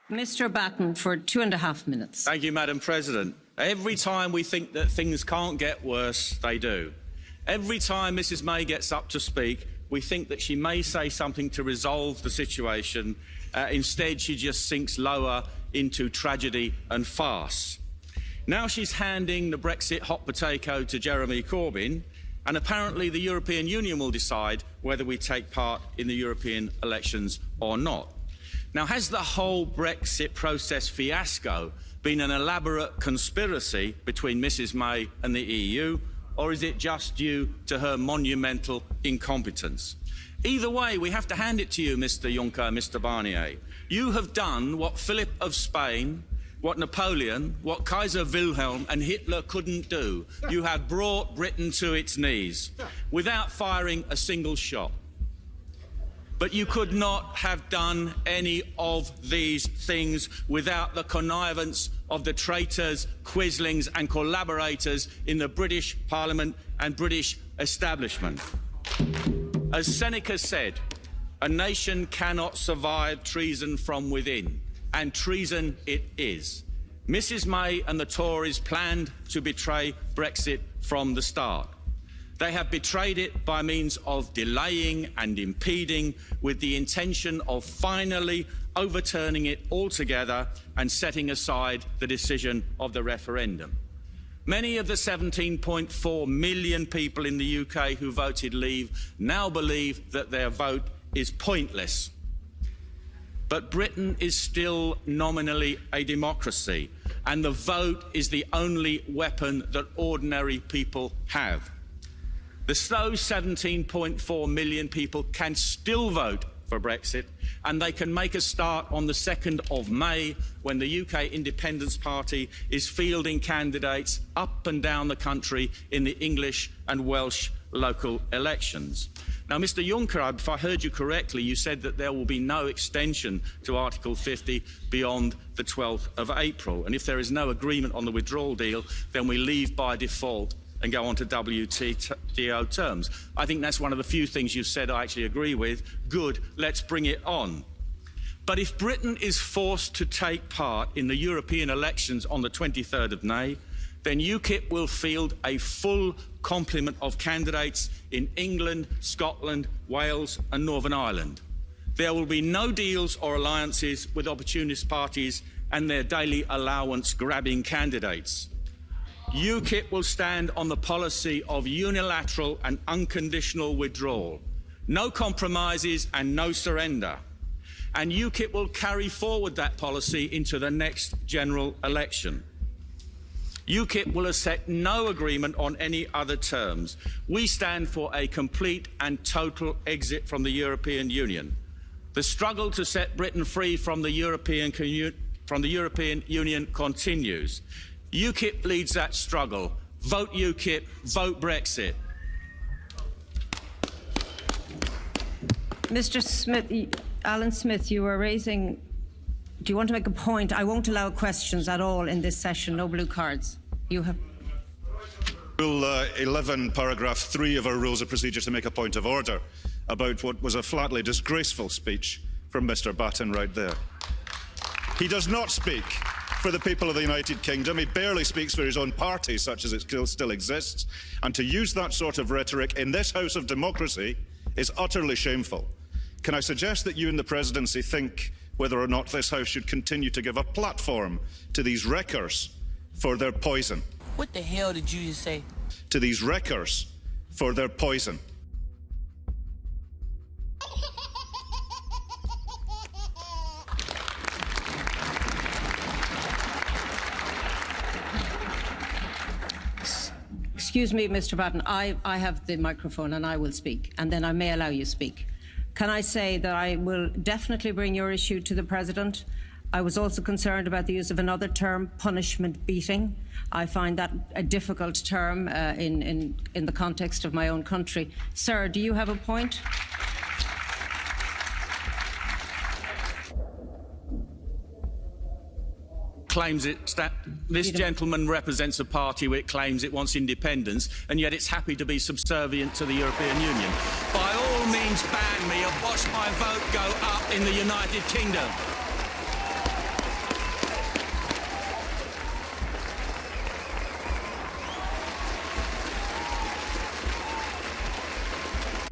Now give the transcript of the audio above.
Mr. Batten for 2.5 minutes. Thank you, Madam President. Every time we think that things can't get worse, they do. Every time Mrs May gets up to speak, we think that she may say something to resolve the situation. Instead, she just sinks lower into tragedy and farce. Now she's handing the Brexit hot potato to Jeremy Corbyn, and apparently the European Union will decide whether we take part in the European elections or not. Now, has the whole Brexit process fiasco been an elaborate conspiracy between Mrs May and the EU, or is it just due to her monumental incompetence? Either way, we have to hand it to you, Mr Juncker, Mr Barnier. You have done what Philip of Spain, what Napoleon, what Kaiser Wilhelm and Hitler couldn't do. You have brought Britain to its knees without firing a single shot. But you could not have done any of these things without the connivance of the traitors, quislings and collaborators in the British Parliament and British establishment. As Seneca said, a nation cannot survive treason from within, and treason it is. Mrs May and the Tories planned to betray Brexit from the start. They have betrayed it by means of delaying and impeding, with the intention of finally overturning it altogether and setting aside the decision of the referendum. Many of the 17.4 million people in the UK who voted Leave now believe that their vote is pointless. But Britain is still nominally a democracy, and the vote is the only weapon that ordinary people have. Those 17.4 million people can still vote for Brexit, and they can make a start on the 2nd of May when the UK Independence Party is fielding candidates up and down the country in the English and Welsh local elections. Now, Mr Juncker, if I heard you correctly, you said that there will be no extension to Article 50 beyond the 12th of April. And if there is no agreement on the withdrawal deal, then we leave by default and go on to WTO terms. I think that's one of the few things you've said I actually agree with. Good, let's bring it on. But if Britain is forced to take part in the European elections on the 23rd of May, then UKIP will field a full complement of candidates in England, Scotland, Wales and Northern Ireland. There will be no deals or alliances with opportunist parties and their daily allowance-grabbing candidates. UKIP will stand on the policy of unilateral and unconditional withdrawal, no compromises and no surrender. And UKIP will carry forward that policy into the next general election. UKIP will accept no agreement on any other terms. We stand for a complete and total exit from the European Union. The struggle to set Britain free from the European Union continues. UKIP leads that struggle. Vote UKIP, vote Brexit. Mr Smith, Alan Smith, you were raising... Do you want to make a point? I won't allow questions at all in this session. No blue cards. You have... Rule 11, paragraph 3 of our Rules of Procedure to make a point of order about what was a flatly disgraceful speech from Mr Batten right there. He does not speak for the people of the United Kingdom. He barely speaks for his own party, such as it still exists. And to use that sort of rhetoric in this House of democracy is utterly shameful. Can I suggest that you and the Presidency think whether or not this House should continue to give a platform to these wreckers for their poison? What the hell did you just say? To these wreckers for their poison. Excuse me, Mr Batten, I have the microphone and I will speak, and then I may allow you to speak. Can I say that I will definitely bring your issue to the President? I was also concerned about the use of another term, punishment beating. I find that a difficult term in the context of my own country. Sir, do you have a point? This gentleman represents a party which claims it wants independence, and yet it's happy to be subservient to the European Union. By all means, ban me or watch my vote go up in the United Kingdom.